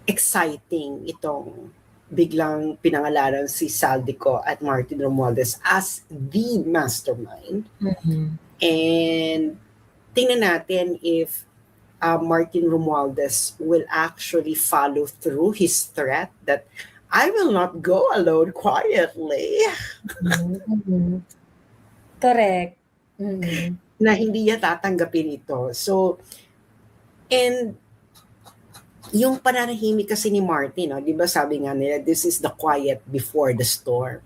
exciting itong biglang pinangalanan si Saldico at Martin Romualdez as the mastermind. And tingnan natin if Martin Romualdez will actually follow through his threat that I will not go alone quietly. Correct. Na hindi niya tatanggapin ito. So, and yung pananahimik kasi ni Martin, no, di ba sabi nga nila, this is the quiet before the storm.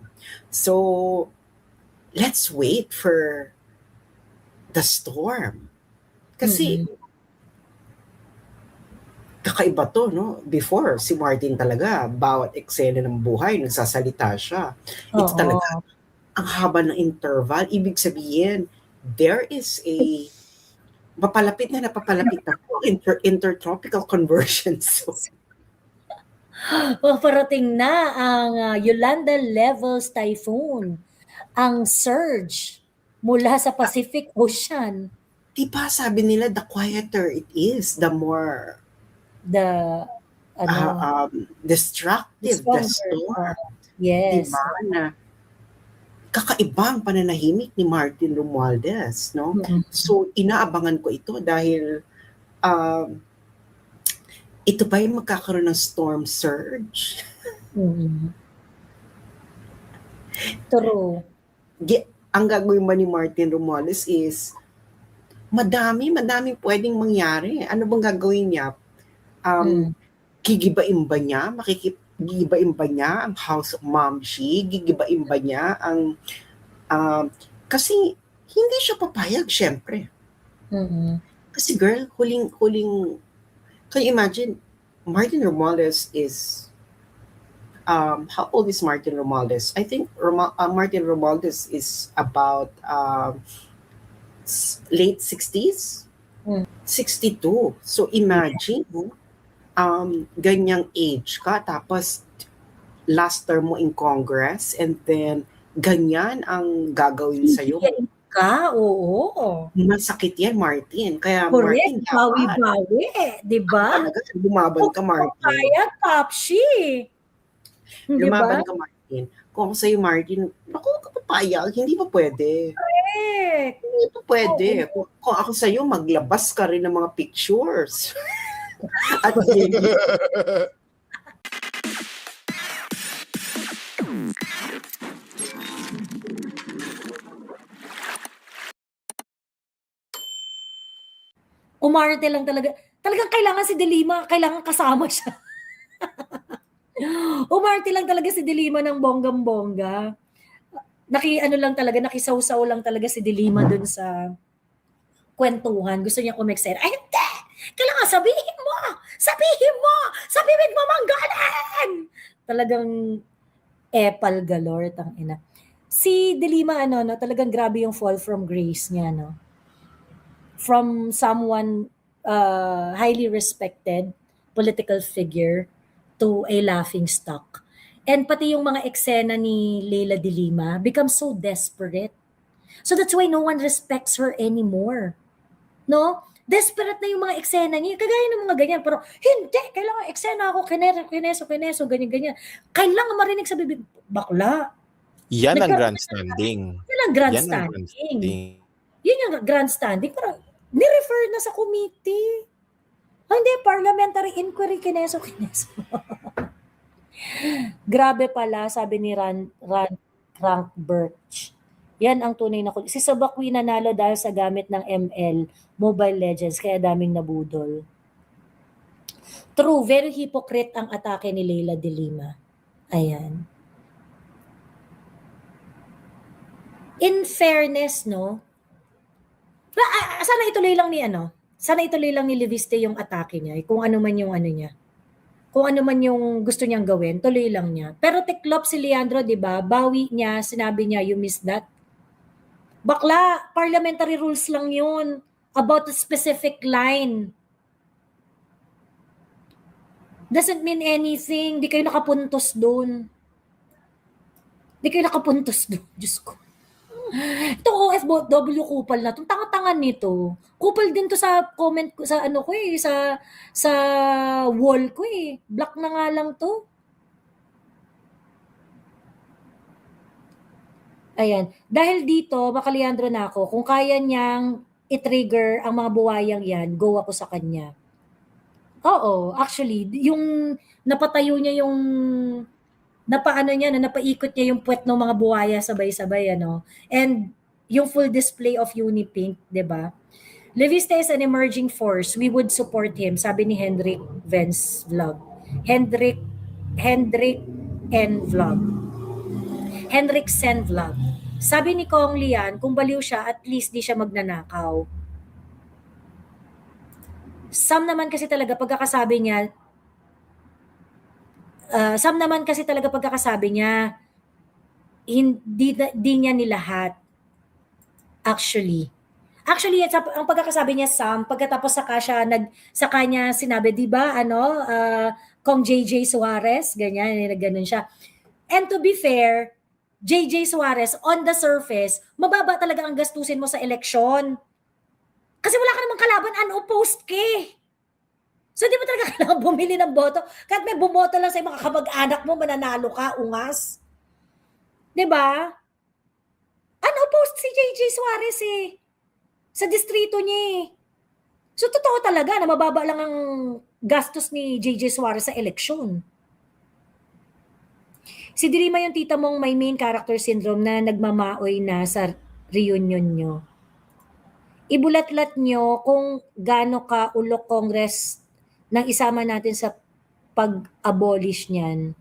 So, let's wait for the storm. Kasi, kakaiba to, no? Before, si Martin talaga, bawat eksena ng buhay, nagsasalita siya. Ito talaga, ang haba ng interval, ibig sabihin, there is a napapalapit na po, intertropical conversion. So, parating na ang Yolanda levels typhoon, ang surge mula sa Pacific Ocean. Diba sabi nila, the quieter it is, the more destructive the storm. Yes. Diba na kakaibang pananahimik ni Martin Romualdez, no? So, inaabangan ko ito dahil ito ba yung magkakaroon ng storm surge? True. Ang gagawin ba ni Martin Romualdez is madaming pwedeng mangyari. Ano bang gagawin niya? Gigibain ba niya? Gigibain ba niya ang House of Mamshi? Gigibain ba niya ang kasi hindi siya papayag, syempre. Kasi girl, huling can you imagine, Martin Romualdez is how old is Martin Romualdez? I think Martin Romualdez is about late 60s? 62. So imagine, ganyang age ka, tapos last term mo in Congress, and then ganyan ang gagawin sa'yo. Oo. Masakit yan, Martin. Kaya correct, Martin, bawi-bawi, di ba? Talaga, lumaban ka, Martin. Kaya, Popshi. Lumaban ka, Martin. Kung ako sa'yo, Martin, naku, kapapayag, hindi pa pwede. Correct. Hindi pa pwede. Kung ako sa'yo, maglabas ka rin ng mga pictures. At umarte lang talaga. Talagang kailangan si De Lima, kailangan kasama siya. Umarte lang talaga si De Lima ng bonggam-bongga. Nakisawsaw lang talaga si De Lima dun sa kwentuhan. Gusto niya kumexer. Ay, hindi! Kailangan sabihin mo! Sa bibig mo manggaling! Talagang epal galore, tangina. Si De Lima, talagang grabe yung fall from grace niya, no? From someone highly respected political figure to a laughing stock. And pati yung mga eksena ni Leila De Lima become so desperate. So that's why no one respects her anymore. No? Desperate na yung mga eksena niya. Kagaya ng mga ganyan. Pero hindi, kailangan eksena ako, kineso, ganyan. Kailangan marinig sa bibig, bakla. Yan ang grandstanding. Yan ang grandstanding. Yun yung grandstanding. Pero ni-refer na sa committee. Hindi, parliamentary inquiry, kineso. Grabe pala, sabi ni Frank Birch. Yan ang tunay na si Sabakwi nanalo dahil sa gamit ng ML, Mobile Legends, kaya daming nabudol. True, very hypocrite ang atake ni Leila De Lima. Ayan. In fairness, no? Sana ituloy lang ni Leviste yung atake niya, kung ano man yung niya. Kung ano man yung gusto niyang gawin, tuloy lang niya. Pero tiklop si Leandro, 'di ba? Bawi niya, sinabi niya, you missed that. Bakla, parliamentary rules lang 'yun about a specific line. Doesn't mean anything. Di kayo nakapuntos doon. Diyos ko. Ito OFW kupal na 'to, tanga-tanga nito. Kupal din 'to sa comment ko sa ano ko, sa wall ko, eh. Block na nga lang 'to. Ayan. Dahil dito, maka-Leandro na ako, kung kaya niyang i-trigger ang mga buwayang yan, go ako sa kanya. Oo, actually, yung napatayo niya yung napaano niya, napaikot niya yung puwet ng mga buwaya sabay-sabay, ano. And yung full display of Unipink, 'di ba? Leviste is an emerging force. We would support him, sabi ni Hendrik Vance vlog. Hendrik N vlog. Hendrik Sen vlog. Sabi ni Kong Lian, kung baliw siya, at least di siya magnanakaw. Sam naman kasi talaga pagkakasabi niya, hindi niya nilahat. Actually, ang pagkakasabi niya, Sam, pagkatapos saka niya sinabi, di ba, Kong JJ Suarez, ganyan, ganun siya. And to be fair, JJ Suarez, on the surface, mababa talaga ang gastusin mo sa eleksyon. Kasi wala ka namang kalaban, unopposed ka eh. So, di mo talaga kailangan bumili ng boto. Kahit may bumoto lang sa mga kamag-anak mo, mananalo ka, ungas. Di ba? Unopposed si JJ Suarez eh. Sa distrito niya eh. So, totoo talaga na mababa lang ang gastos ni JJ Suarez sa eleksyon. Si Dilima yung tita mong may main character syndrome na nagmamaoy na sa reunion nyo. Ibulatlat nyo kung gaano ka ulok Congress nang isama natin sa pag-abolish niyan.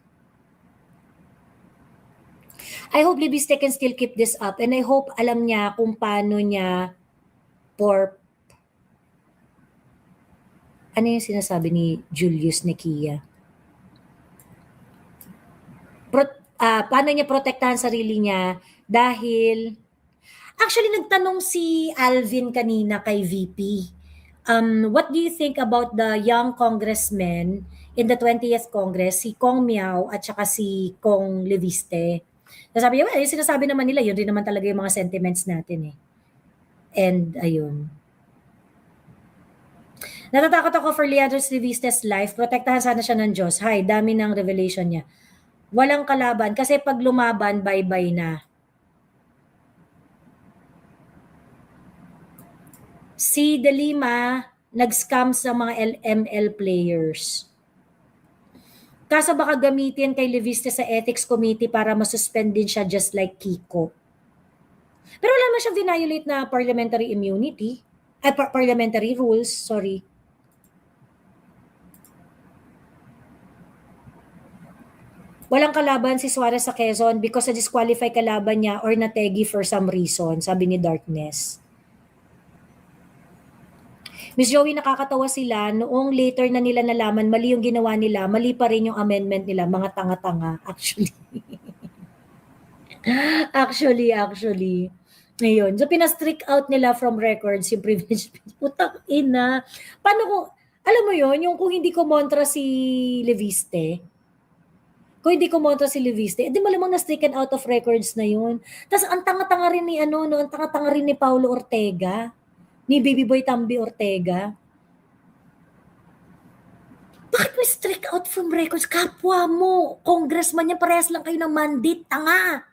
I hope Libiste can still keep this up and I hope alam niya kung paano niya ano yung sinasabi ni Julius Nekia? Paano niya protektahan sarili niya dahil actually nagtanong si Alvin kanina kay VP. What do you think about the young congressmen in the 20th Congress, si Kong Miao at saka si Kong Leviste? Sabi niya, well, yung sinasabi naman nila, yun rin naman talaga yung mga sentiments natin eh. And ayun. Natatakot ako for Leandro Leviste's life. Protektahan sana siya ng Diyos. Hay, dami ng revelation niya. Walang kalaban. Kasi pag lumaban, bye-bye na. Si De Lima, nag-scam sa mga LML players. Kaso baka gamitin kay Leviste sa ethics committee para masuspend din siya just like Kiko. Pero wala naman siyang violate na parliamentary immunity. Parliamentary rules, sorry. Walang kalaban si Suarez sa Quezon because na-disqualify kalaban niya or nategi for some reason, sabi ni Darkness. Miss Joey, nakakatawa sila. Noong later na nila nalaman, mali yung ginawa nila, mali pa rin yung amendment nila. Mga tanga-tanga, actually. actually. Ngayon, so pinastrick out nila from records yung privilege. Putang ina. Paano kung, alam mo yon yung kung hindi kumontra si Leviste, di malamang na-stricken out of records na yun. Tapos ang tanga-tanga rin ni ang tanga-tanga rin ni Paulo Ortega, ni Baby Boy Tambi Ortega. Bakit may strike out from records? Kapwa mo, congressman niya, parehas lang kayo ng mandate, tanga.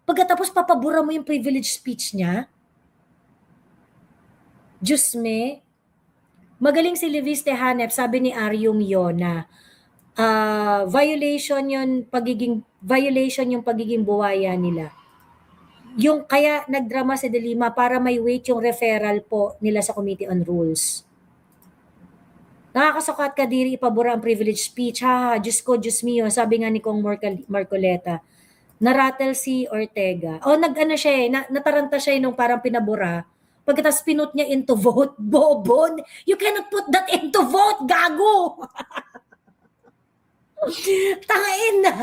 Pagkatapos papabura mo yung privilege speech niya. Diyos me. Magaling si Leviste Hanep, sabi ni Aryum Yona. Violation yung pagiging buwaya nila. Yung kaya nagdrama si De Lima para may weight yung referral po nila sa Committee on Rules. Nakakasukat ka diri ipabura ang privilege speech. Diyos ko, Diyos mio, sabi nga ni Kong Marcoleta. Naratel si Ortega. Nataranta siya nung parang pinabura. Pagkatapos pinut niya into vote, bobon. You cannot put that into vote, gago! Tangain na.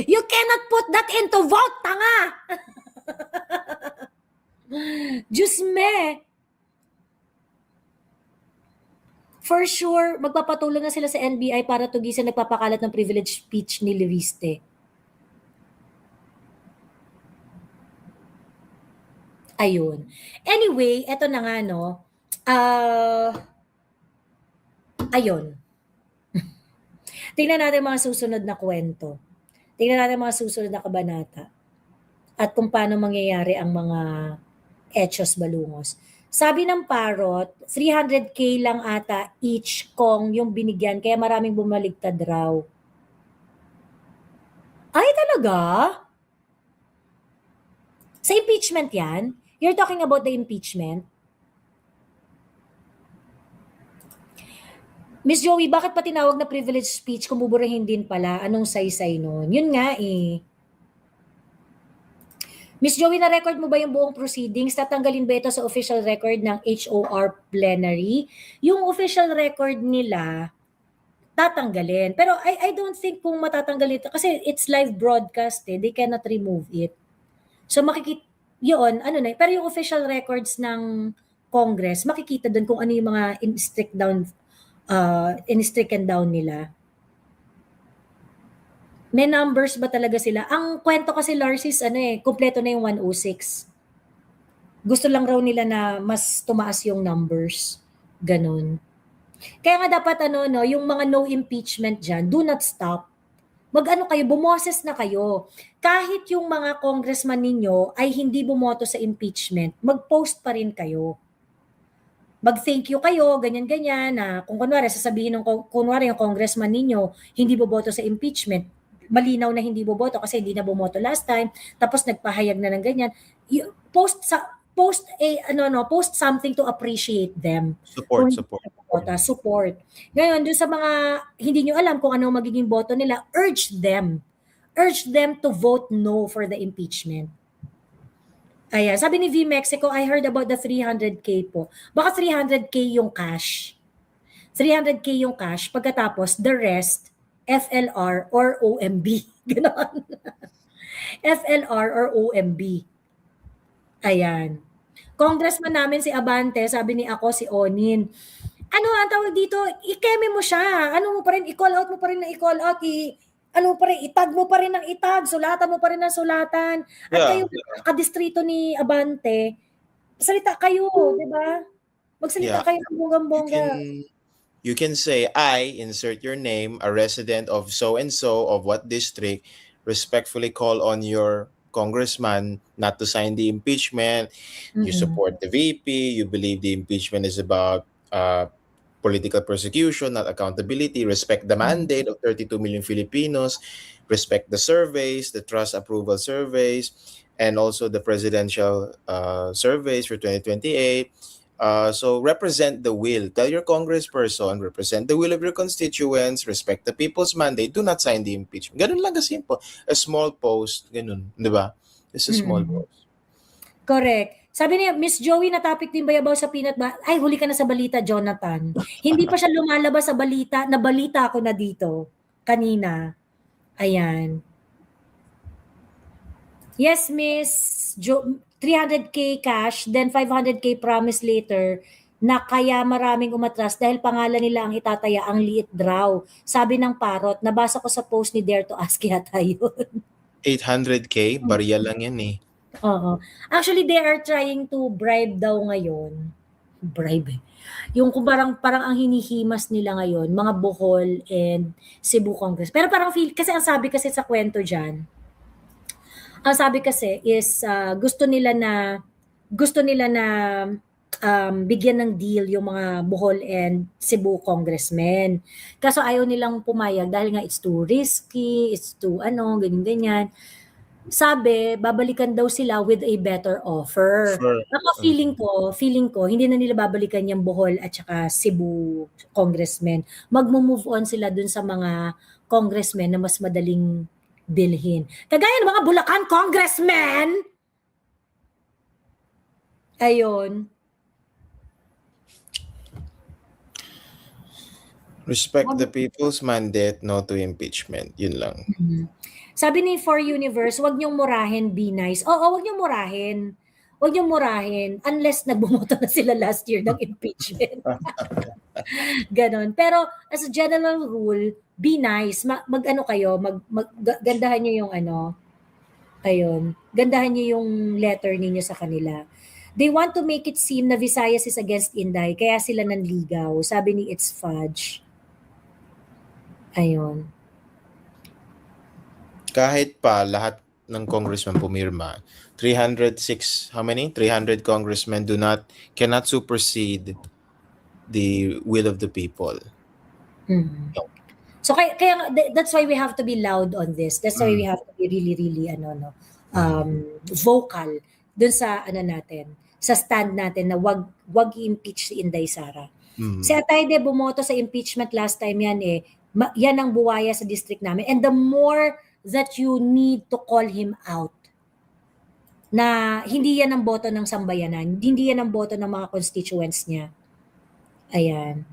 You cannot put that into vote, tanga. Diyos me. For sure, magpapatulong na sila sa NBI para tugisan nagpapakalat ng privilege speech ni Leviste. Ayun. Anyway, eto na nga, no? Ayun. Tingnan natin mga susunod na kwento. Tingnan natin mga susunod na kabanata. At kung paano mangyayari ang mga hechos balungos. Sabi ng Parrot, 300K lang ata each kong yung binigyan, kaya maraming bumaligtad raw. Ay, talaga? Sa impeachment yan? You're talking about the impeachment? Miss Joey, bakit pa tinawag na privilege speech kung buburahin din pala? Anong saysay nun? Yun nga eh. Miss Joey, na-record mo ba yung buong proceedings? Tatanggalin ba ito sa official record ng HOR plenary? Yung official record nila, tatanggalin. Pero I don't think kung matatanggal ito, kasi it's live broadcast eh, they cannot remove it. So makikita, yun, ano na, pero yung official records ng Congress, makikita doon kung ano yung mga in-stricken down nila. May numbers ba talaga sila? Ang kwento kasi Larsis, kumpleto na yung 106. Gusto lang raw nila na mas tumaas yung numbers. Ganon. Kaya nga dapat yung mga no impeachment dyan, do not stop. Kayo, bumoses na kayo. Kahit yung mga congressman ninyo ay hindi bumoto sa impeachment, mag-post pa rin kayo. Mag-thank you kayo, ganyan-ganyan, na kung sasabihin ng yung congressman ninyo, hindi boboto sa impeachment, malinaw na hindi boboto kasi hindi na bumoto last time, tapos nagpahayag na ng ganyan, post something to appreciate them. Support. Ngayon, doon sa mga hindi nyo alam kung ano magiging boto nila, urge them to vote no for the impeachment. Ayan, sabi ni V Mexico, I heard about the 300K po. Baka 300K yung cash. 300K yung cash, pagkatapos the rest, FLR or OMB. Ganon. FLR or OMB. Ayan. Congressman namin si Abante, sabi ni ako si Onin. Ano ang tawag dito? I-keme mo siya. Ano mo pa rin, i-call out mo pa rin na i-call out. Itag mo pa rin ng itag, sulatan mo pa rin ng sulatan. At kayo, kadistrito ni Abante, salita kayo, di ba? Magsalita kayo ng bonggang-bongga. You can say, I, insert your name, a resident of so-and-so of what district, respectfully call on your congressman not to sign the impeachment. You support the VP, you believe the impeachment is about political persecution, not accountability, respect the mandate of 32 million Filipinos, respect the surveys, the trust approval surveys, and also the presidential surveys for 2028. So represent the will. Tell your congressperson, represent the will of your constituents, respect the people's mandate, do not sign the impeachment. Ganun lang ka-simple. A small post, ganun. Di ba? It's a small post. Correct. Sabi niya, Miss Joey, na-topic din Bayabaw sa peanut ba? Ay, huli ka na sa balita, Jonathan. Hindi pa siya lumalabas sa balita. Nabalita ako na dito. Kanina. Ayan. Yes, Miss 300K cash, then 500K promise later, na kaya maraming umatras dahil pangalan nila ang itataya, ang liit draw. Sabi ng Parrot, nabasa ko sa post ni Dare to Ask yata yun. 800K? Barya lang yan eh. Oo. Actually, they are trying to bribe daw ngayon. Bribe eh. Yung kung parang ang hinihimas nila ngayon, mga Bohol and Cebu Congress. Pero parang kasi ang sabi kasi sa kwento dyan, ang sabi kasi is gusto nila na bigyan ng deal yung mga Bohol and Cebu congressmen. Kaso ayaw nilang pumayag dahil nga it's too risky, it's too ganyan-ganyan. Sabi, babalikan daw sila with a better offer. Ako feeling ko, hindi na nila babalikan yung Bohol at saka Cebu congressmen. Magmo-move on sila dun sa mga congressmen na mas madaling bilhin. Kagaya ng mga Bulacan congressmen! Ayun. Respect the people's mandate, no to impeachment. Yun lang. Sabi ni For Universe, wag niyong murahin, be nice. Oo, wag niyong murahin. Wag niyong murahin unless nagbumoto na sila last year ng impeachment. Ganon. Pero as a general rule, be nice. Gandahan niyo yung ayun. Gandahan niyo yung letter ninyo sa kanila. They want to make it seem na Visayas is against Inday, kaya sila nanligaw. Sabi ni It's Fudge. Ayun. Kahit pa lahat ng congressman pumirma, 306, how many? 300 congressmen cannot supersede the will of the people. Mhm. So kaya that's why we have to be loud on this. That's why we have to be really vocal dun sa natin, sa stand natin na wag i-impeach si Inday Sara. Si Atayde bumoto sa impeachment last time yan yan ang buwaya sa district namin. And the more that you need to call him out na hindi yan ang boto ng sambayanan, hindi yan ang boto ng mga constituents niya. Ayan.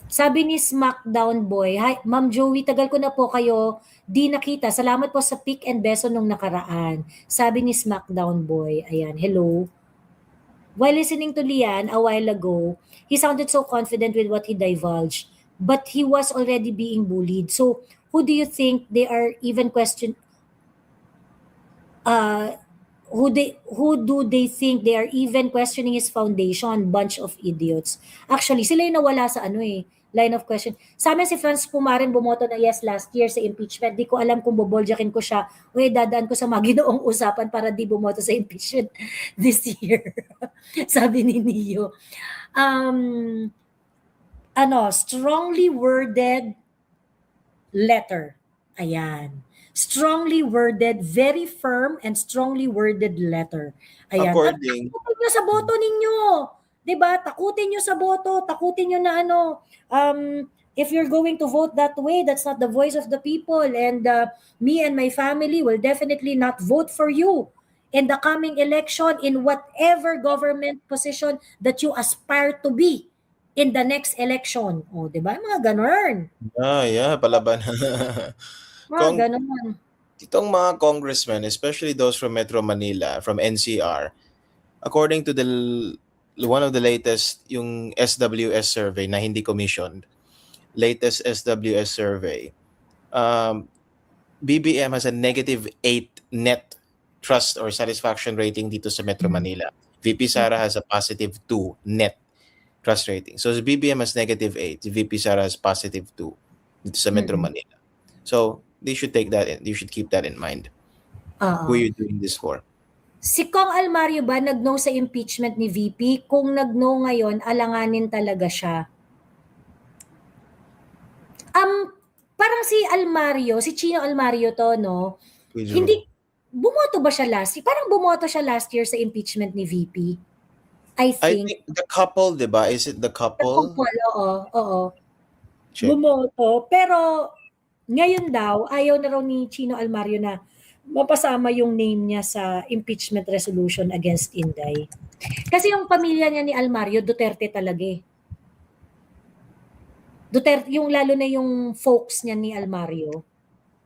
Sabi ni Smackdown Boy, "Hi, Ma'am Joey, tagal ko na po kayo di nakita. Salamat po sa pick and beso nung nakaraan." Sabi ni Smackdown Boy, ayan, hello. While listening to Lian a while ago, he sounded so confident with what he divulged, but he was already being bullied. So, who do you think they are even who do they think they are even questioning his foundation? Bunch of idiots. Actually, sila yung nawala sa line of question. Sa amin si Franz Pumarin bumoto na yes last year sa impeachment. Di ko alam kung boboljakin ko siya o dadaan ko sa maginoong usapan para di bumoto sa impeachment this year. Sabi ni Neo. Strongly worded letter. Ayan. Strongly worded, very firm and strongly worded letter. Ayan. According. Takutin nyo sa boto ninyo. Diba? Takutin nyo sa boto. Takutin nyo na if you're going to vote that way, that's not the voice of the people. And me and my family will definitely not vote for you in the coming election in whatever government position that you aspire to be in the next election. O, diba? Mga ganun. Yeah, palaban. Ganun. Itong mga congressmen, especially those from Metro Manila, from NCR, according to one of the latest, yung SWS survey na hindi commissioned, latest SWS survey, BBM has a -8 net trust or satisfaction rating dito sa Metro Manila. VP Sara has a +2 net trust rating. So BBM has -8, VP Sara has +2 dito sa Metro Manila. So they should take that in. You should keep that in mind. Who you're doing this for. Si Kong Almario ba nag-no sa impeachment ni VP? Kung nag-no ngayon, alanganin talaga siya. Parang si Almario, si Chino Almario to, no? Hindi, bumoto ba siya last year? Parang bumoto siya last year sa impeachment ni VP. I think the couple, diba? Is it the couple? The couple, oo. Check. Bumoto. Pero, ngayon daw, ayaw na raw ni Chino Almario na mapasama yung name niya sa impeachment resolution against Inday. Kasi yung pamilya niya ni Almario, Duterte talaga Duterte, yung lalo na yung folks niya ni Almario,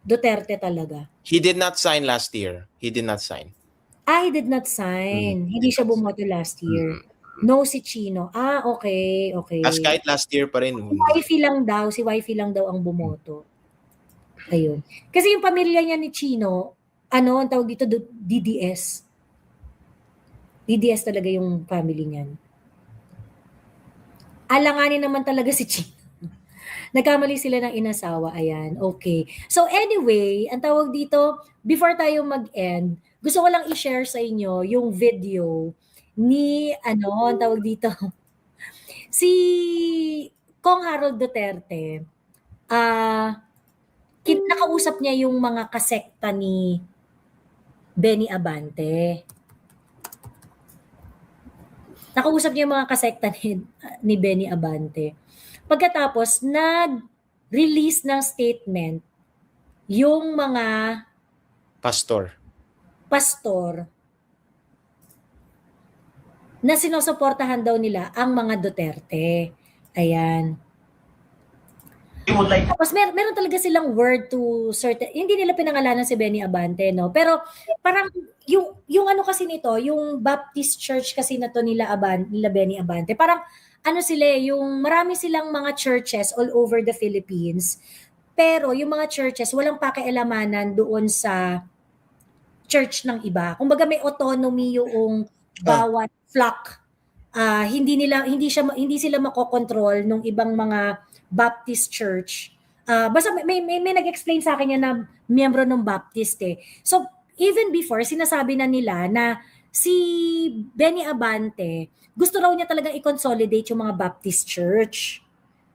Duterte talaga. He did not sign last year. He did not sign. He did not sign. Hindi siya bumoto last year. No si Chino. Okay. As kahit last year pa rin. Si Wifey lang daw ang bumoto. Ayun. Kasi yung pamilya niya ni Chino, ang tawag dito, DDS. DDS talaga yung family niyan. Alanganin naman talaga si Chino. Nagkamali sila ng inasawa. Ayan, okay. So anyway, ang tawag dito, before tayo mag-end, gusto ko lang i-share sa inyo yung video ni, ang tawag dito, si Kong Harold Duterte. Nakausap niya yung mga kasekta ni Benny Abante. Nakausap niya yung mga kasekta ni Benny Abante. Pagkatapos, nag-release ng statement yung mga pastor na sinusuportahan daw nila ang mga Duterte. Ayan. Tapos meron talaga silang word to certain, hindi nila pinangalanan si Benny Abante, no? Pero parang yung kasi nito, yung Baptist Church kasi na to nila Benny Abante, parang yung marami silang mga churches all over the Philippines, pero yung mga churches walang pakialamanan doon sa church ng iba. Kumbaga may autonomy yung bawat flock. Hindi sila makokontrol ng ibang mga Baptist church. Basta may nag-explain sa akin yan na miyembro ng Baptist eh. So even before, sinasabi na nila na si Benny Abante, gusto raw niya talaga i-consolidate yung mga Baptist church.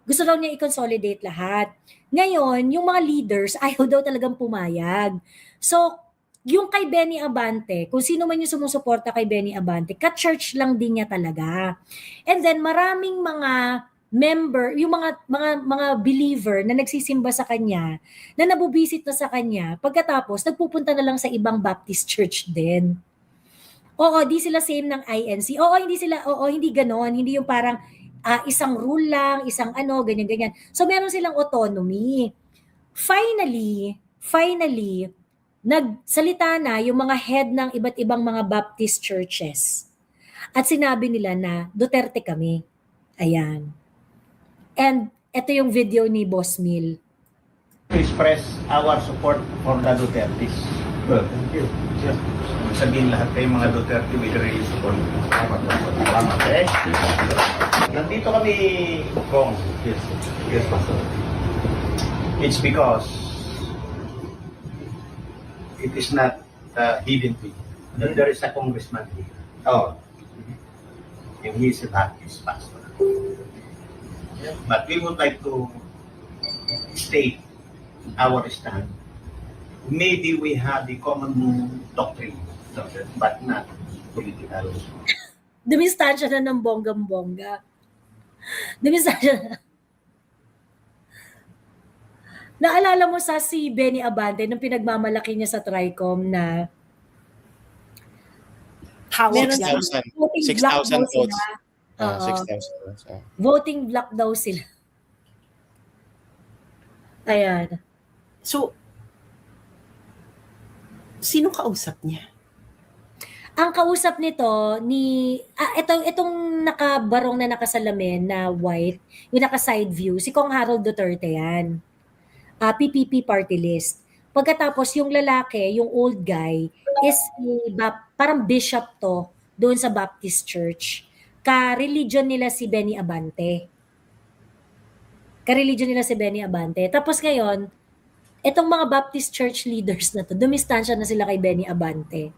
Gusto raw niya i-consolidate lahat. Ngayon, yung mga leaders, ayaw daw talagang pumayag. So, yung kay Benny Abante, kung sino man yung sumusuporta kay Benny Abante, ka-church lang din niya talaga. And then, maraming mga member, yung mga believer na nagsisimba sa kanya, na nabubisit na sa kanya, pagkatapos, nagpupunta na lang sa ibang Baptist church din. Oo, di sila same ng INC. Hindi ganon. Hindi yung parang isang rule lang, isang ganyan-ganyan. So, meron silang autonomy. Finally, nagsalita na yung mga head ng iba't ibang mga Baptist churches. At sinabi nila na Duterte kami. Ayan. And ito yung video ni Boss Mil. To express our support for the Dutertes. Well, thank you. Yeah. Sabihin lahat kayo mga Duterte will really support. Salamat. Okay? Nandito kami, Kong. Yes. Yes, Pastor. It's because it is not hidden to you. There is a congressman here. Oh, And he is a Baptist pastor. But we would like to state our stand. Maybe we have the common doctrine, but not political. Dumistansya na ng bonggang-bongga. Dumistansya na. Naalala mo sa si Benny Abante nung pinagmamalaki niya sa Tricom na meron 6,000. voting 6,000 block daw votes. sila. Oo. 6,000 votes. Voting block daw sila. Ayan. So, sino kausap niya? Ang kausap nito ni itong nakabarong na nakasalamin na white, yung naka-side view, si Kong Harold Duterte yan. PPP party list. Pagkatapos yung lalaki, yung old guy, is parang bishop to doon sa Baptist Church. Ka-religion nila si Benny Abante. Tapos ngayon, itong mga Baptist Church leaders na to, dumistansya na sila kay Benny Abante.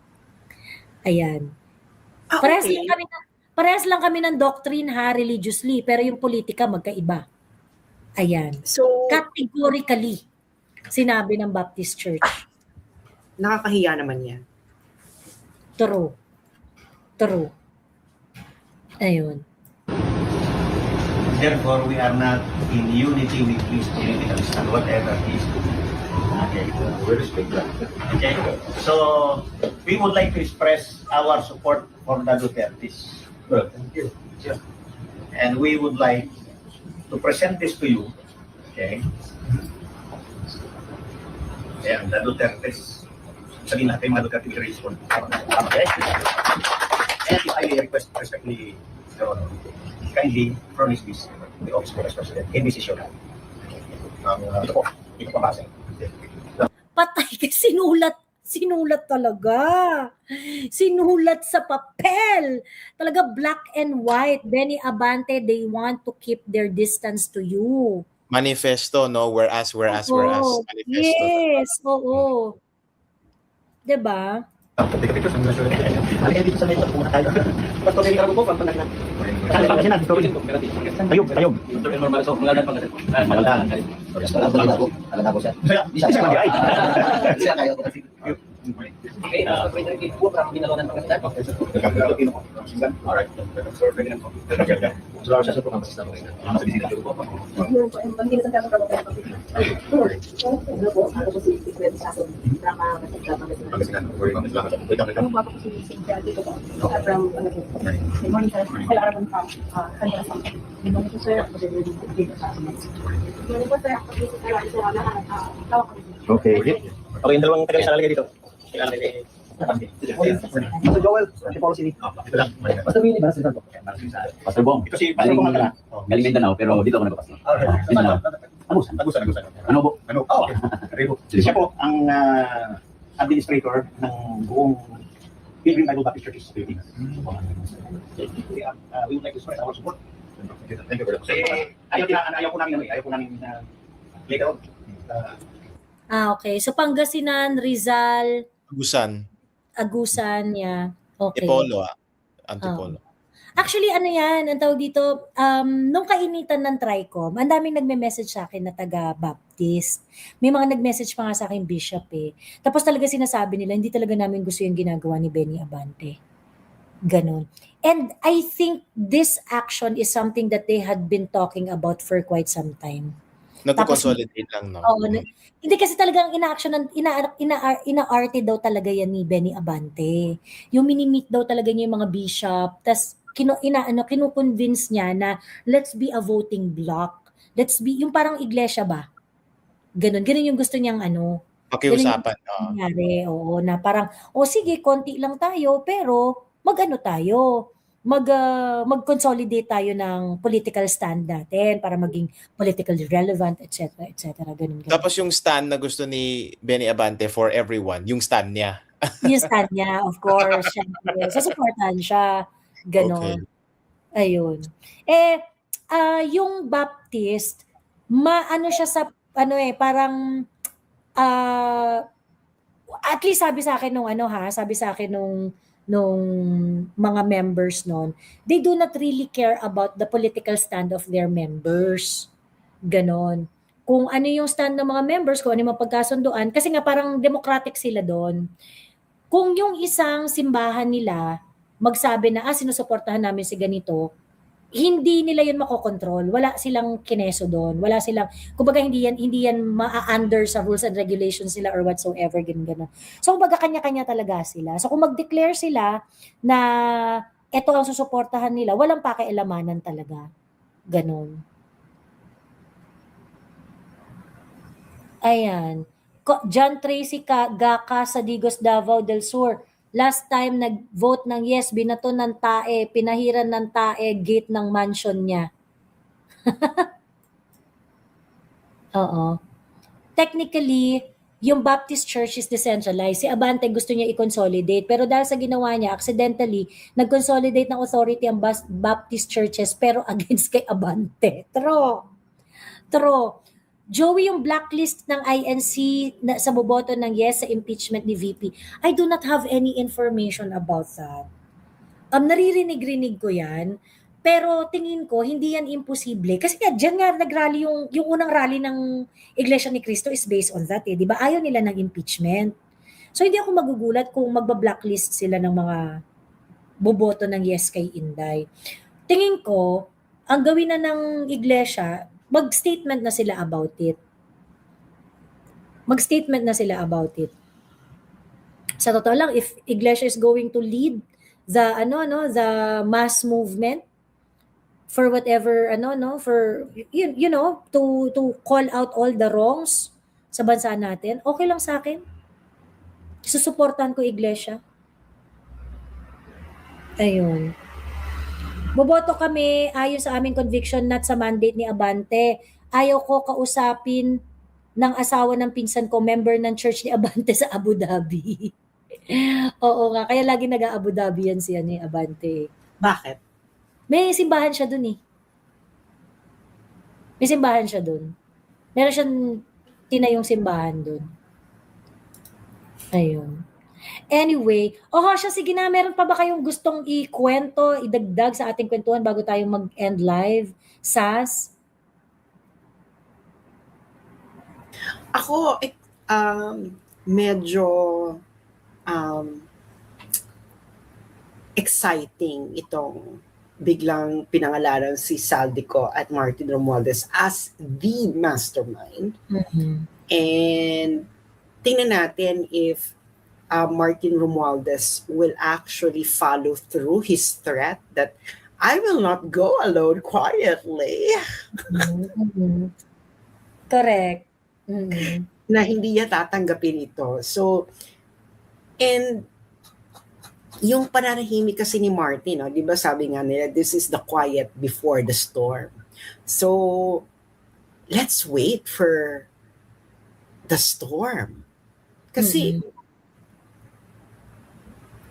Ayan. Okay. Parehas lang kami ng doctrine religiously, pero yung politika magkaiba. Ayan. So, Categorically, sinabi ng Baptist Church. nakakahiya naman yan. True. Ayun. Therefore, we are not in unity with his political stand, whatever he is doing. Okay. we respect that. Okay. So, we would like to express our support for the Dutertes. Well, thank you. And we would like to present this to you. Okay. And the Dutertes, sabihin natin mga Duterte will respond. Okay. And if I may request respectfully, Your Honor, kindly furnish this to the office of the Vice President in decision. Ito po, ito po kasi. Patay ka, sinulat talaga. Sinulat sa papel. Talaga black and white. Benny Abante, they want to keep their distance to you. Manifesto, no? Whereas. Manifesto. Yes, oo. Diba? Dito sa mga halika dito sa medyo muna tayo. Pastor Eric Arago po, pagpanakin na. Kaya kasi na, tayog. Normal so mga ganun pagkat. Malala. Alala ko siya. Isa ay. Siya kayo. Okay, pwede po para binalonan pagkat. Alright. So, ganyan po. Sura siya sa po kasi sa mga. Sa bisita ko po. Okay. Okay, yung dalawang taga sa lalagay dito. So Joel, Antipolo City. Ito lang. Pastor Billy, ba sa Pastor Bong. Ito si Pastor Bong na. Galing Mindanao pero dito ako nagpapastor. Mindanao. Agusan. Ano po? Siya po ang administrator ng buong Pilgrim Bible Baptist Church is Philippines. We would like to express our support. Thank you very much. Ayaw po namin later on. Okay. So, Pangasinan, Rizal, Agusan, Agusan, yeah. Okay. Antipolo, Antipolo. Actually, ano yan, ang tawag dito, nung kainitan ng TRICOM, ang daming nagme-message sa akin na taga-Baptist. May mga nag-message pa nga sa akin, Bishop eh. Tapos talaga sinasabi nila, hindi talaga namin gusto yung ginagawa ni Benny Abante. Ganon. And I think this action is something that they had been talking about for quite some time. Nagko-consolidate lang, no? Oo. Hindi kasi talagang ina-arte daw talaga yan ni Benny Abante. Yung mini-meet daw talaga niya yung mga bishop, tas kino-convince niya na let's be a voting bloc. Let's be, yung parang iglesia ba? Ganun yung gusto niyang Pakiusapan. nangyari, oo, na parang, sige, konti lang tayo, pero mag-consolidate tayo ng political stand natin para maging politically relevant, etc., etc. Ganun. Tapos yung stand na gusto ni Benny Abante for everyone, yung stand niya. Yung stand niya, of course, syempre. Sasuportahan siya. Ganon. Okay. Ayun. Yung Baptist, siya sa, parang, at least sabi sa akin nung mga members nun, they do not really care about the political stand of their members. Ganon. Kung ano yung stand ng mga members, kung ano yung mapagkasunduan, kasi nga parang democratic sila doon. Kung yung isang simbahan nila magsabi na, sinusuportahan namin si ganito, hindi nila yun makokontrol. Wala silang kineso doon. Wala silang, kumbaga hindi yan ma-under sa rules and regulations nila or whatsoever, ganun. So, kumbaga kanya-kanya talaga sila. So, kung mag-declare sila na ito ang susuportahan nila, walang pakialamanan talaga. Ganon. Ayan. John Tracy Gaka sa Digos, Davao del Sur. Last time nag-vote ng yes, binato ng tae, pinahiran ng tae, gate ng mansion niya. Oo. Technically, yung Baptist Church is decentralized. Si Abante gusto niya i-consolidate. Pero dahil sa ginawa niya, accidentally, nag-consolidate ng authority ang Baptist churches pero against kay Abante. True. Joey, yung blacklist ng INC sa boboto ng yes sa impeachment ni VP, I do not have any information about that. Naririnig-rinig ko yan, pero tingin ko, hindi yan imposible. Kasi dyan nga nag-rally yung unang rally ng Iglesia ni Cristo is based on that eh. Di ba? Ayaw nila ng impeachment. So hindi ako magugulat kung magba-blacklist sila ng mga boboto ng yes kay Inday. Tingin ko, ang gawin na ng Iglesia, mag-statement na sila about it. Sa totoo lang, if Iglesia is going to lead the mass movement for whatever for to call out all the wrongs sa bansa natin, okay lang sa akin. Susuportahan ko Iglesia. Ayun. Boboto kami ayon sa aming conviction, not sa mandate ni Abante. Ayaw ko kausapin ng asawa ng pinsan ko, member ng church ni Abante sa Abu Dhabi. Oo nga, kaya lagi nag-Abu Dhabi yan siya ni Abante. Bakit? May simbahan siya dun eh. Meron siyang tinayong simbahan dun. Ayun. Anyway, siya, sige na, meron pa ba kayong gustong ikwento, idagdag sa ating kwentuhan bago tayo mag-end live? Sas? Ako, medyo exciting itong biglang pinangalanan si Saldico at Martin Romualdez as the mastermind. Mm-hmm. And tingnan natin if Martin Romualdez will actually follow through his threat that I will not go alone quietly. Mm-hmm. Correct. Mm-hmm. Na hindi niya tatanggapin ito. So, and yung pananahimik kasi ni Martin, di ba sabi nga nila, this is the quiet before the storm. So, let's wait for the storm. Kasi,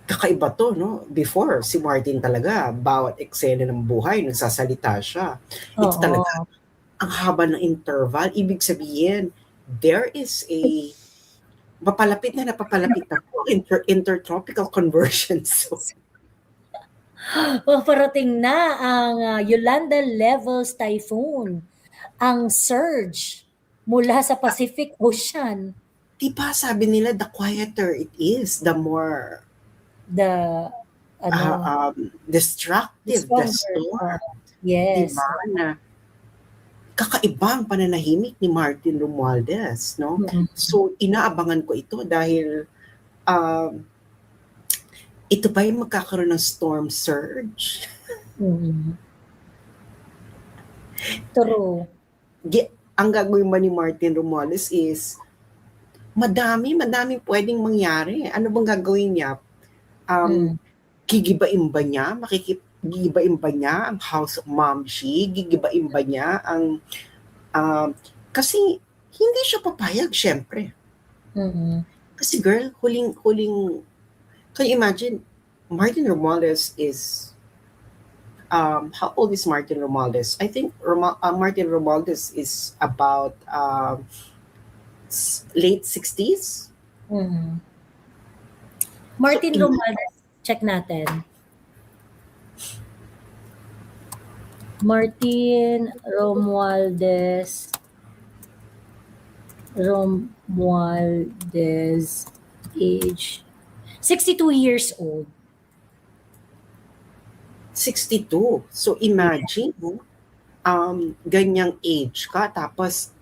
kakaiba to, no? Before, si Martin talaga, bawat eksena ng buhay, nagsasalita siya. Ito talaga, ang haba ng interval, ibig sabihin, there is a papalapit na po, intertropical conversion. So, Parating na ang Yolanda levels typhoon, ang surge mula sa Pacific Ocean. diba sabi nila, the quieter it is, the more The destructive the stronger. storm. Yes. Diba na kakaiba ang pananahimik ni Martin Romualdez, no? Mm-mm. So, inaabangan ko ito dahil ito ba yung magkakaroon ng storm surge? Mm. True. Ang gagawin ba ni Martin Romualdez is madaming pwedeng mangyari. Ano bang gagawin niya? Gigibain ba niya? Gigibain ba niya ang House of Mamshi? Gigibain ba niya ang kasi hindi siya papayag, syempre. Mm-hmm. Kasi girl, huling can you imagine, Martin Romualdez is how old is Martin Romualdez? I think Martin Romualdez is about late 60s. Mm-hmm. Martin So, Romualdez, check natin. Martin Romualdez age 62 years old. 62. So imagine, ganyang age ka, tapos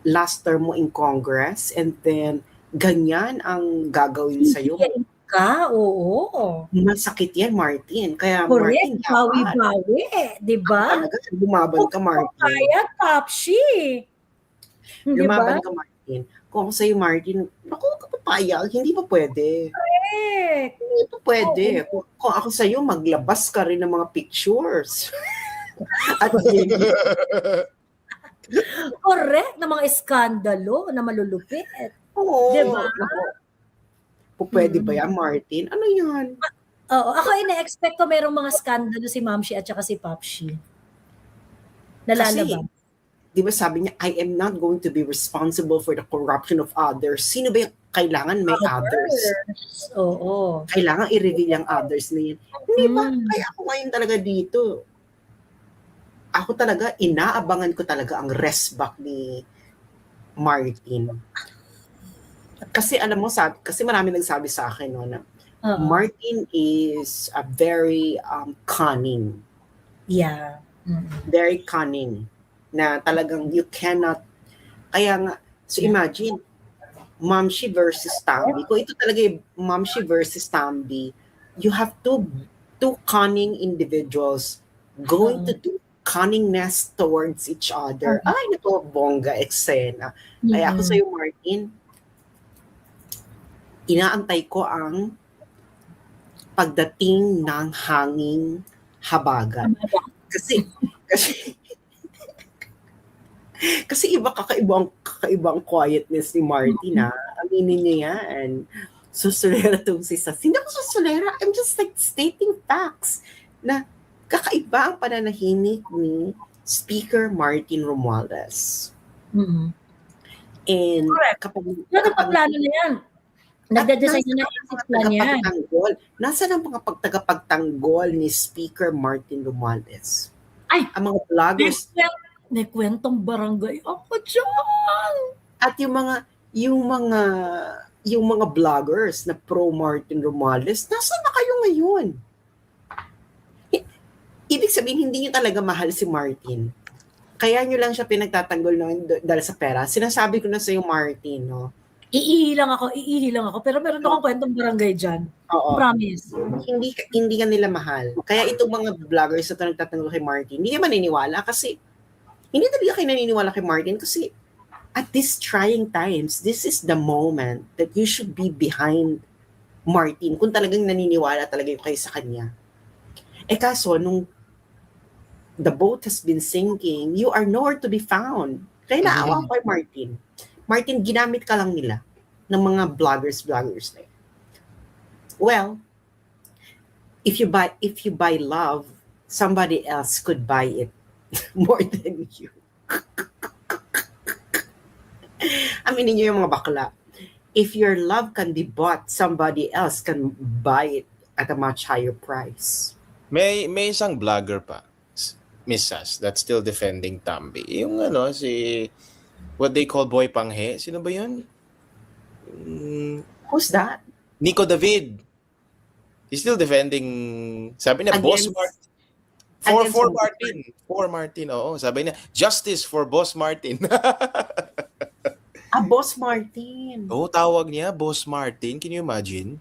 last term mo in Congress, and then ganyan ang gagawin sa'yo. Yan ka, oo. Masakit yan, Martin. Kaya Correct, Martin, dapat bawi-bawi, di ba? talaga lumaban ka, Martin. Kaya, Popshi. Di Lumaban ba? ka, Martin. Kung ako sa'yo, Martin, naku, kapapayag, hindi pa pwede. Correct. Hindi pa pwede. Kung ako sa'yo, maglabas ka rin ng mga pictures. At Correct, na mga eskandalo na malulupit. oo, Diba? pwede ba yan, Martin? Ano yan? Oo, ako ina-expect ko merong mga skandalo si Mamshi at saka si Popshi. Nalalabas. Di ba sabi niya, I am not going to be responsible for the corruption of others. Sino ba yung kailangan may others? Oo. Kailangan i-reveal yung others na yun. Hindi ba? Kaya ako ngayon talaga dito. Ako talaga, inaabangan ko talaga ang rest back ni Martin. Kasi alam mo, kasi marami nagsabi sa akin, no, na Martin is a very cunning. Yeah. Very cunning. Na talagang you cannot, kaya nga, so imagine, Mamshi versus Tambi. Kung ito talaga yung Mamshi versus Tambi, you have two cunning individuals going to do cunningness towards each other. Ay, nato, bongga eksena. Kaya ako sa'yo, Martin, inaantay ko ang pagdating ng hanging habagat. Kasi kakaibang quietness ni Martin, ha? Aminin niya yan. Susulera tong si Sas. Hindi ako susulera. I'm just like stating facts na kakaiba ang pananahimik ni Speaker Martin Romualdez. And kapag nagpaplano na yan. Nagde-design na exit plan yan. Nasaan ang mga tagapagtanggol ni Speaker Martin Romualdez? Ay! Ang mga vloggers. May kwentong barangay ako dyan. At yung mga vloggers na pro Martin Romualdez, nasaan na kayo ngayon? Ibig sabihin, hindi nyo talaga mahal si Martin. Kaya nyo lang siya pinagtatanggol dahil sa pera. Sinasabi ko na sa iyo, Martin, no? Iihi lang ako. Pero meron akong kwentong barangay dyan. Oo. Promise. Hindi ka nila mahal. Kaya itong mga vloggers na nagtatanggol kay Martin, hindi ka maniniwala kasi hindi talaga kayo naniniwala kay Martin kasi at these trying times, this is the moment that you should be behind Martin kung talagang naniniwala talaga kayo sa kanya. Kaso, nung the boat has been sinking, you are nowhere to be found. Kaya naawa ko kay Martin. Martin, ginamit ka lang nila ng mga vloggers na yun. Well, if you buy love, somebody else could buy it more than you. Aminin niyo yung mga bakla. If your love can be bought, somebody else can buy it at a much higher price. May isang vlogger pa, Miss Sas, that's still defending Tambi. Yung si what they call Boy Panghe. Sino ba yun? Who's that? Nico David. He's still defending, sabi niya, Boss Martin. For Martin. For Martin, oo. Sabi niya, justice for Boss Martin. Boss Martin. Oo, tawag niya, Boss Martin. Can you imagine?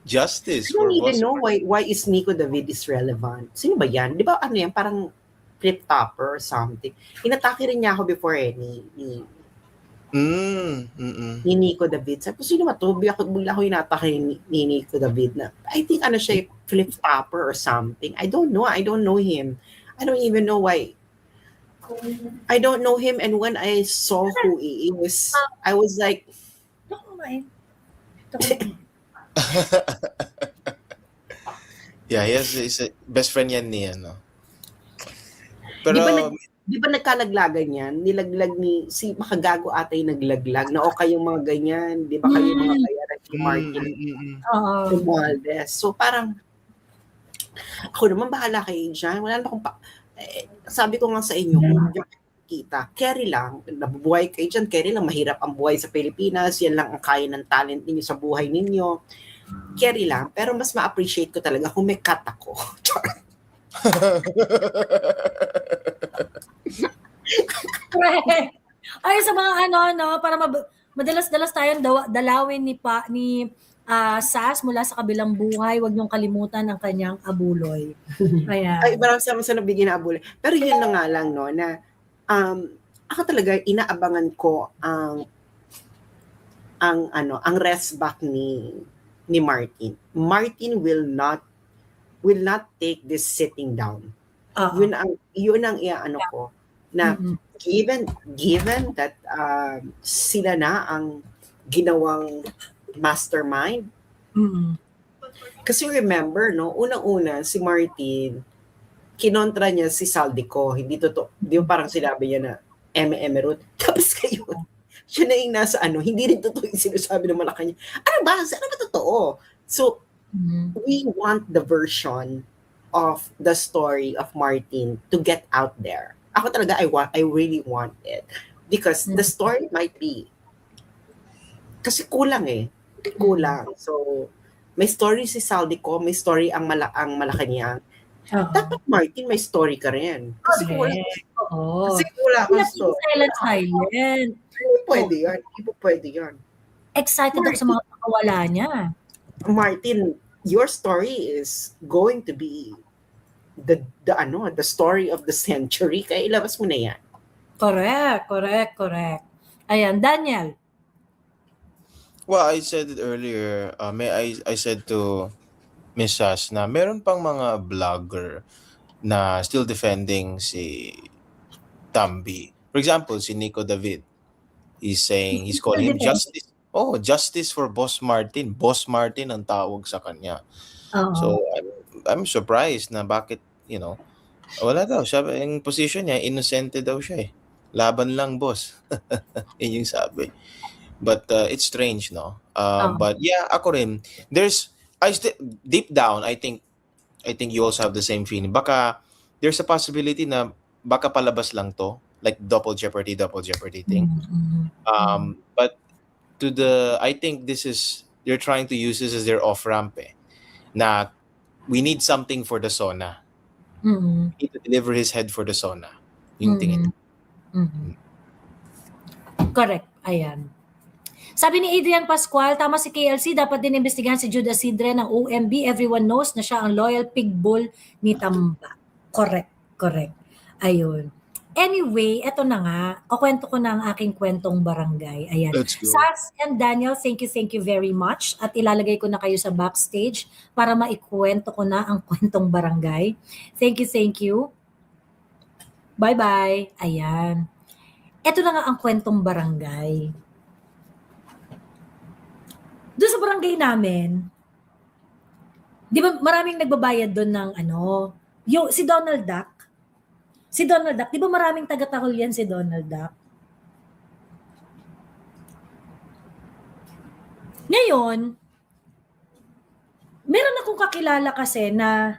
Justice I don't for even Boss know Martin. why is Nico David is relevant. Sino ba yan? Di ba yan? Parang flip-topper or something. Inatake rin niya ako before ni Nico David. Sabi ko, sino ba to? Bigla ako inatake ni Nico David na, I think siya flip-topper or something. I don't know. I don't know him. I don't even know why. I don't know him, and when I saw who he was, I was like, Yeah, he's a best friend yan niya, no? Pero, di ba nagkalaglagan yan? Nilaglag ni, si Makagago ata yung naglaglag, na o kayong mga ganyan, di ba kayong mga bayaran ni Martin Romualdez. So parang, ako naman bahala kayo dyan. Wala na akong sabi ko nga sa inyo, kung kita, carry lang, nabubuhay kayo dyan, carry lang, mahirap ang buhay sa Pilipinas, yan lang ang kaya ng talent ninyo sa buhay ninyo, carry lang, pero mas ma-appreciate ko talaga kung may cut ako. Ay, sa mga para madalas-dalas tayong dalawin ni Sas mula sa kabilang buhay, wag niyong kalimutan ang kanyang abuloy. Ayan. Ay, maraming salamat sa nabigyan na abuloy. Pero yun na nga lang, no, na ako talaga inaabangan ko ang rest back ni Martin. Martin will not take this sitting down. Yun ang ko na given that sila na ang ginawang mastermind. Kasi remember, no, unang-una si Martin, kinontra niya si Saldico, hindi totoo. Di ba parang sinabi niya na Root. Tapos kayo, siya na yung nasa hindi rin totoo yung sinasabi ng Malacanang. Ano ba totoo? So, we want the version of the story of Martin to get out there. Ako talaga, I really want it. Because the story might be, kasi kulang kulang. So, may story si Saldico, may story ang Malacanang. Dapat Martin, may story ka rin. Kasi wala kang story. Silent. Hindi pwede yan. Excited ako sa mga pakawala niya. Martin, your story is going to be the story of the century. Kaya ilabas mo na yan. Correct. Ayan, Daniel. Well, I said it earlier. I said to Miss Sas na meron pang mga vlogger na still defending si Tambi. For example, si Nico David. He's calling him justice. Oh, justice for Boss Martin. Boss Martin ang tawag sa kanya. So, I'm surprised na bakit, wala daw. Sabi, yung position niya, innocente daw siya eh. Laban lang, boss. Yun yung sabi. But it's strange, no? But yeah, ako rin. Deep down, I think you also have the same feeling. Baka there's a possibility na baka palabas lang to, like double jeopardy thing. But I think they're trying to use this as their off-ramp na we need something for the SONA. We need to deliver his head for the SONA. Yung tingin. Correct. Ayan. Sabi ni Adrian Pascual, tama si KLC, dapat din imbestigahan si Judas Sidre ng OMB. Everyone knows na siya ang loyal pig bull ni Tamba. Correct. Ayun. Anyway, eto na nga. Kukwento ko na ang aking kwentong barangay. Ayan. Let's go. Sas and Daniel, thank you very much. At ilalagay ko na kayo sa backstage para maikwento ko na ang kwentong barangay. Thank you. Bye-bye. Ayan. Eto na nga ang kwentong barangay. Doon sa barangay namin, Di ba maraming nagbabayad doon ng yung si Donald Duck? Si Donald Duck, di ba maraming taga-tahol yan si Donald Duck? Ngayon, meron akong kakilala kasi na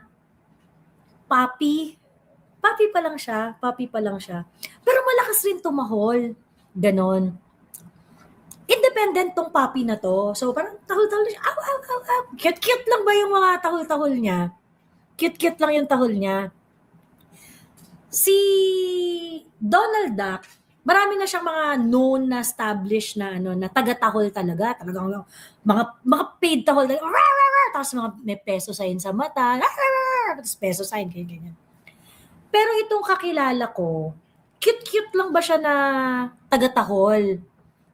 papi pa lang siya. Pero malakas rin tumahol. Ganon. Independent tong papi na to. So parang tahol-tahol siya. Aw, aw, aw, aw. Cute-cute lang ba yung mga tahol-tahol niya? Cute-cute lang yung tahol niya. Si Donald Duck, marami na siyang mga known na established na na taga-tahol talaga. Talagang mga paid tahol. Tapos mga may peso sign sa mata. Tapos peso sign, ganyan. Pero itong kakilala ko, cute-cute lang ba siya na taga-tahol?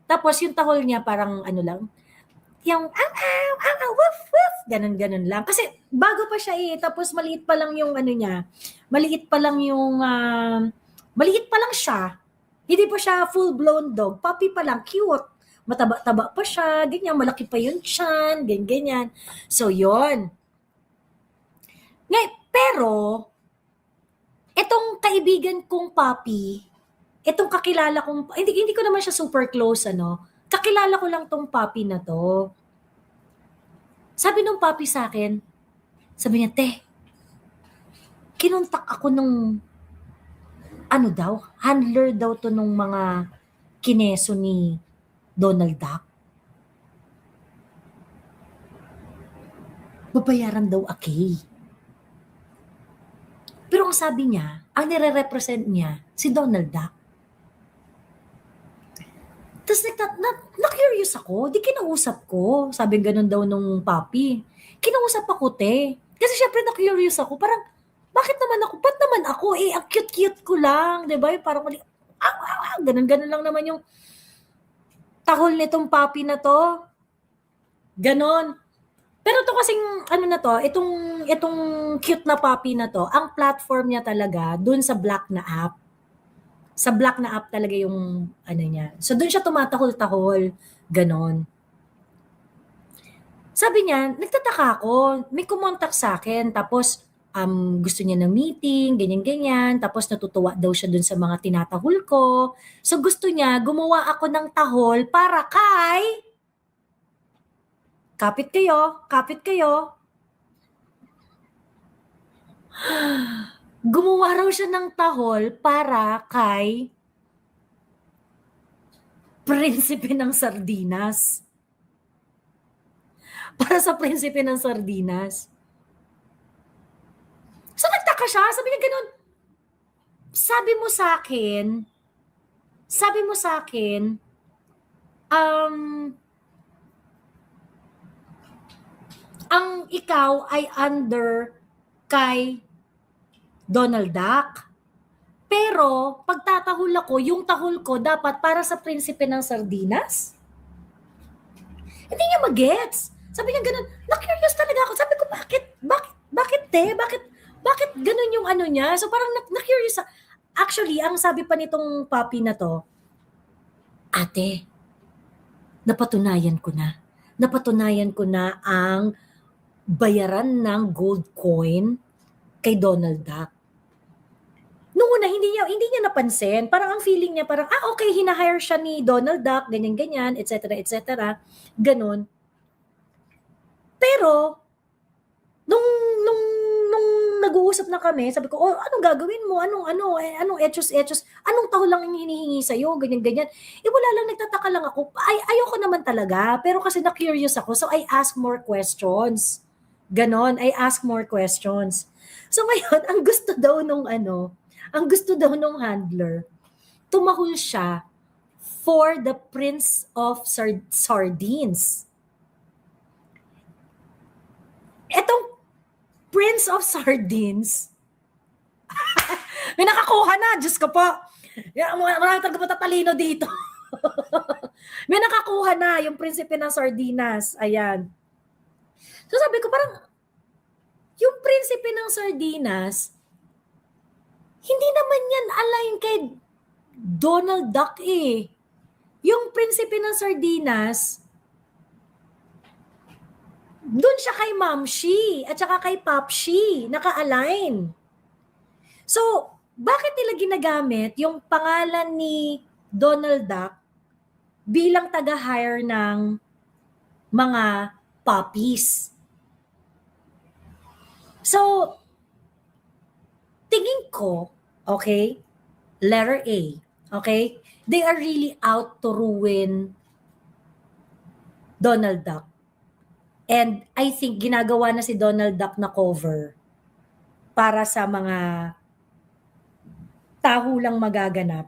Tapos yung tahol niya parang lang, yung woof, woof, ganun lang. Kasi bago pa siya tapos maliit pa lang yung niya, maliit pa lang siya. Hindi pa siya full-blown dog, puppy pa lang, cute. Mataba-taba pa siya, ganyan, malaki pa yung tiyan, ganyan. So, yon. Ngayon, pero, itong kaibigan kong puppy, itong kakilala kong, hindi ko naman siya super close, kakilala ko lang tong puppy na to. Sabi nung puppy sa akin, sabi niya, te, kinontak ako nung, handler daw to nung mga kineso ni Donald Duck. Babayaran daw Pero ang sabi niya, ang nire-represent niya, si Donald Duck. Tapos na-curious ako, di kinausap ko. Sabi ganun daw nung papi. Kinausap ako, te. Kasi syempre na-curious ako, parang, ba't naman ako? Ang cute-cute ko lang, di ba? Parang ganun lang naman yung tahol nitong papi na to. Ganon. Pero to kasing itong cute na puppy na to, ang platform niya talaga dun sa Black na app. Sa Black na app talaga yung niya. So dun siya tumatahol-tahol, ganon. Sabi niya, nagtataka ako, may kumontak sa akin, tapos gusto niya ng meeting, ganyan-ganyan, tapos natutuwa daw siya dun sa mga tinatahol ko. So gusto niya, gumawa ako ng tahol para kay kapit kayo. Gumawa raw siya ng tahol para kay Prinsipe ng Sardinas. Para sa Prinsipe ng Sardinas. So nagtaka siya, sabi niya ganun. Sabi mo sa akin, ang ikaw ay under kay Donald Duck. Pero, pagtatahol ako, yung tahol ko dapat para sa Prinsipe ng Sardinas? Hindi niya magets. Sabi niya ganun, na-curious talaga ako. Sabi ko, bakit te? Bakit ganun yung niya? So parang na-curious. Actually, ang sabi pa nitong puppy na to, ate, napatunayan ko na ang bayaran ng gold coin kay Donald Duck. Noong una, hindi niya napansin. Parang ang feeling niya, parang, okay, hinahire siya ni Donald Duck, ganyan-ganyan, etc., ganun. Pero, nung nag-uusap na kami, sabi ko, anong gagawin mo? Anong etos? Anong tahol lang hinihingi sa'yo? Ganyan-ganyan. Wala lang, nagtataka lang ako. Ayoko naman talaga, pero kasi na-curious ako, so I ask more questions. Ganon, I ask more questions. So ngayon, ang gusto daw nung handler, tumahol siya for the Prince of Sardines. Etong Prince of Sardines, may nakakuha na, Diyos ko po. Marami talaga matatalino dito. May nakakuha na yung Prinsipe ng Sardinas. Ayan. So sabi ko parang, yung Prinsipe ng Sardinas, hindi naman yan align kay Donald Duck Yung Prinsipe ng Sardinas, Doon siya kay Ma'am Shi at saka kay Pop Shi, naka-align. So, bakit nila ginagamit yung pangalan ni Donald Duck bilang taga-hire ng mga puppies? So, tingin ko, okay, letter A, okay, they are really out to ruin Donald Duck. And I think ginagawa na si Donald Duck na cover para sa mga taho lang magaganap.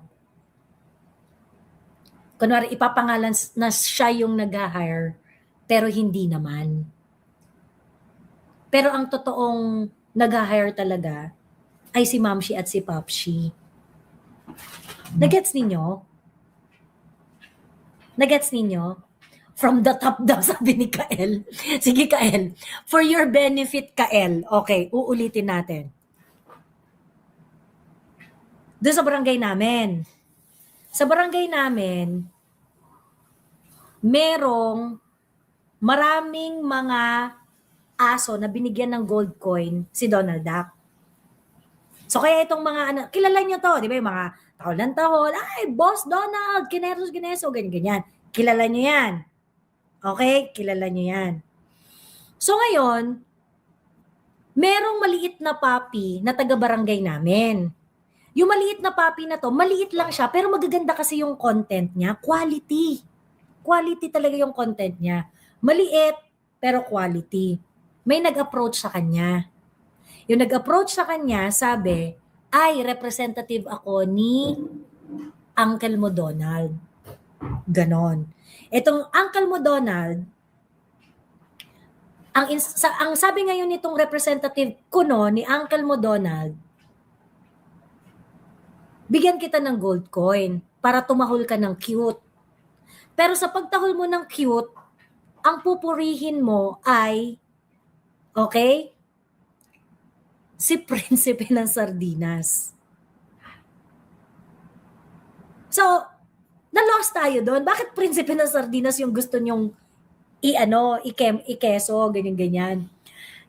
Kunwari, ipapangalan na siya yung nag-hire, pero hindi naman. Pero ang totoong nag-hire talaga ay si Ma'am Shi at si Pop Shi. Nagets ninyo? Nagets ninyo? From the top daw, sabi ni Kael. Sige, Kael. For your benefit, Kael. Okay, uulitin natin. Doon sa barangay namin. Sa barangay namin, merong maraming mga aso na binigyan ng gold coin si Donald Duck. So kaya itong mga, kilala nyo to, di ba yung mga tahol ng tahol, ay, Boss Donald, Kineso, ganyan-ganyan. Kilala nyo yan. Okay? Kilala nyo yan. So ngayon, merong maliit na papi na taga-barangay namin. Yung maliit na papi na to, maliit lang siya, pero magaganda kasi yung content niya. Quality. Quality talaga yung content niya. Maliit, pero quality. May nag-approach sa kanya. Yung nag-approach sa kanya, sabi, ay, representative ako ni Uncle mo Donald. Ganon. Itong Uncle mo Donald, ang sabi ngayon nitong representative kuno ni Uncle mo Donald, bigyan kita ng gold coin para tumahol ka ng cute. Pero sa pagtahol mo ng cute, ang pupurihin mo ay, okay, si Prinsipe ng Sardinas. So, na-lost tayo doon. Bakit Prinsipe ng Sardinas yung gusto nyong ikeso, ganyan-ganyan.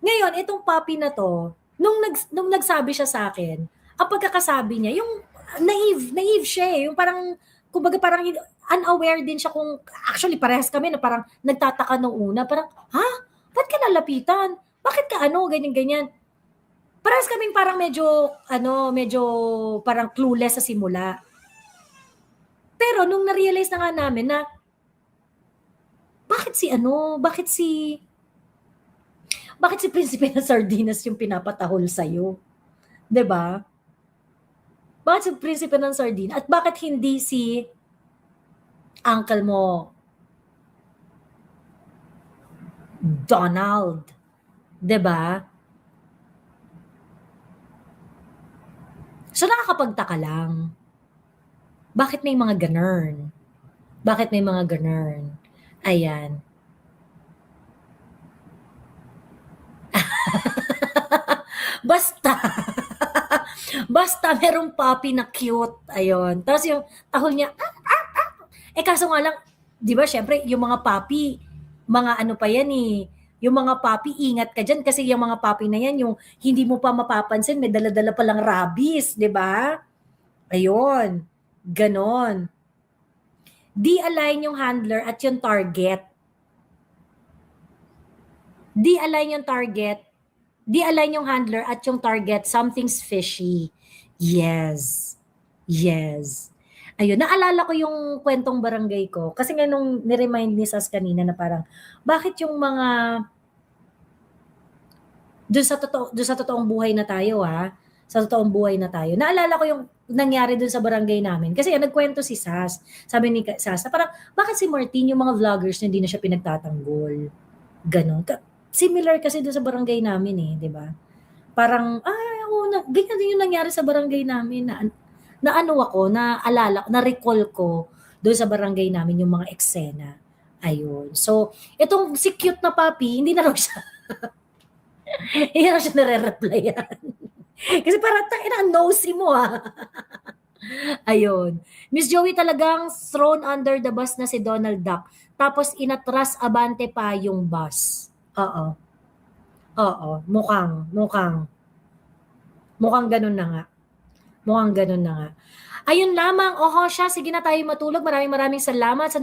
Ngayon, itong puppy na to, nung nagsabi siya sa akin, ang pagkakasabi niya, yung naive siya eh. Yung parang, kumbaga parang unaware din siya kung, actually parehas kami na parang nagtataka nung una, parang, ha? Ba't ka nalapitan? Bakit ka ganyan-ganyan? Parehas kaming parang medyo parang clueless sa simula. Pero nung na-realize na nga namin na bakit si Prinsipe ng Sardinas yung pinapatahol sa'yo? 'Di ba? Bakit si Prinsipe ng Sardinas? At bakit hindi si uncle mo Donald? 'Di ba? So nakakapagtaka lang. Bakit may mga ganun? Bakit may mga ganun? Ayan. Basta merong puppy na cute. Ayun. Tapos yung tahol niya, kaso nga lang, di ba, syempre, yung mga puppy, mga ano pa yan eh, yung mga puppy, ingat ka dyan kasi yung mga puppy na yan, yung hindi mo pa mapapansin, may dala-dala palang rabies, di ba? Ayun. Ganon. Di-align yung handler at yung target. Di-align yung target. Di-align yung handler at yung target. Something's fishy. Yes. Yes. Ayun, naalala ko yung kwentong barangay ko. Kasi nga nung niremind ni Sas kanina na parang, bakit yung mga doon sa totoong buhay na tayo sa totoong buhay na tayo. Naalala ko yung nangyari dun sa barangay namin. Kasi nagkwento si Sas. Sabi ni Sas, parang, bakit si Martin, yung mga vloggers, hindi na siya pinagtatanggol? Ganon. Similar kasi dun sa barangay namin eh, di ba? Parang, ganyan din yung nangyari sa barangay namin na ano ako, na-recall ko doon sa barangay namin yung mga eksena. Ayun. So, itong si cute na puppy, hindi na raw siya nare-replyan. Kasi parang, nosy mo Ayun. Miss Joey talagang thrown under the bus na si Donald Duck. Tapos inatras abante pa yung bus. Oo. Oo, mukhang ganun na nga. Mukhang ganun na nga. Ayun lamang, oho siya, sige na tayo matulog. Maraming salamat sa